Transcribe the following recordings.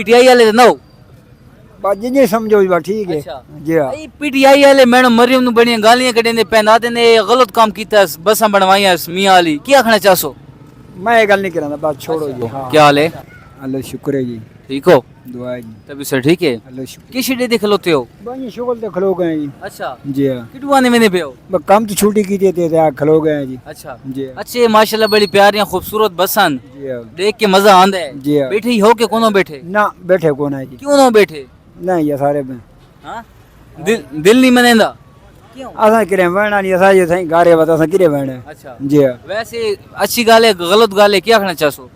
PTI वाले तो no बस जिन्हें समझो बस ठीक है अच्छा। जी हाँ पीटीआई वाले मैडम मरियम नु बड़ियां गालियां कढ़े पैन आते ने गलत काम किया बसा बनवाइया मियाँ वाली क्या आखना चाहो मैं ये गल नहीं कराना बस छोड़ो जी हाँ क्या हाल है अल्लाह शुक्र है जी ठीक हो दुआ है जी तभी सर ठीक है अल्लाह शुक्र किस डे खलोते हो बस ये शुक्र तो खलो गए हैं जी अच्छा जी हाँ किटवाने में पे हो बस काम तो छुट्टी की थी तो खलो गए हैं जी अच्छा जी हाँ अच्छे माशाल्लाह बड़ी प्यारियां खूबसूरत बसन जी हाँ देख के मजा आंदा है जी हाँ। बैठे ही हो के कोनो बैठे ना बैठे कौन है जी क्यों ना बैठे नहीं ये सारे में हाँ दिल नहीं मनेंदा क्यों असा किरे वहना नहीं असा ये सही गारे बता असा किरे वहना अच्छा जी हाँ वैसे अच्छी गाल है गलत गाल है क्या आखना चाहो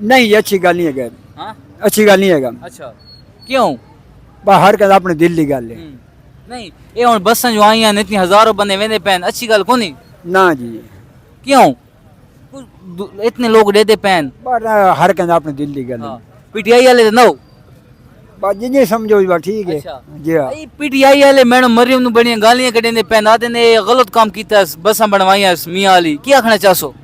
नहीं ये अच्छी गल नहीं है गैर हाँ अच्छी गल नहीं है गम अच्छा क्यों बस हर कद अपने दिल की गल है नहीं ये हुन बसां जो आईयां ने इतनी हजारों बंदे वेंदे पैन अच्छी गल कोनी ना जी क्यों इतने लोग देते पैन बस हर कद अपने दिल की गल है पीटीआई वाले तो नो बस जिन्हें समझो बस ठीक है अच्छा। जी हाँ पीटीआई वाले मैडम मरियम नु बड़ियां गालियां कढ़े पैन आते ने गलत काम किया बसा बनवाइया मियाँ वाली क्या आखना चाहो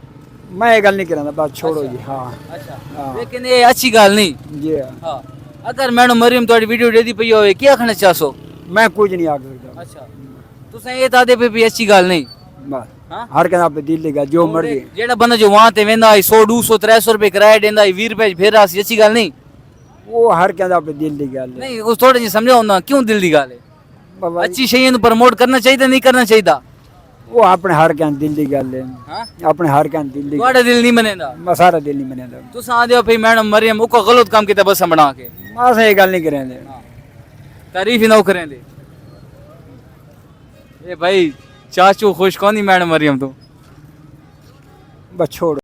मैं ये गल नहीं कराना बस छोड़ो जी हाँ अच्छा हाँ लेकिन ये अच्छी गल नहीं जी हाँ हाँ अगर मैडम मरियम थोड़ी वीडियो देती पई होवे क्या आखना चाहो मैं कुछ नहीं आख सकता अच्छा तुसें ये तादे पे भी अच्छी गल नहीं बस हाँ हर कद अपने दिल की गल जो मर्जी जेड़ा बंदा जो वहां ते वेंदा 100 200 300 रुपए किराया देंदा 20 रुपए फिर आसी अच्छी गल नहीं वो हर कद अपने दिल की गल है नहीं उस थोड़े जी समझाओ ना क्यों दिल दी गल है बाबा जी, अच्छी शैयन प्रमोट करना चाहिए नहीं करना चाहिए वो अपने हर कद दिल की गल है हाँ अपने हर कद दिल की थोड़ा दिल नहीं मनेंदा मैं सारा दिल नहीं मनेदा तुस आदे हो भाई मैडम मरियम उको गलत काम किया बस बना के अस ये गल नहीं करेंगे तारीफ ही ना करें दे ए भाई चाचू खुश कौन मैडम मरियम तो बस छोड़ो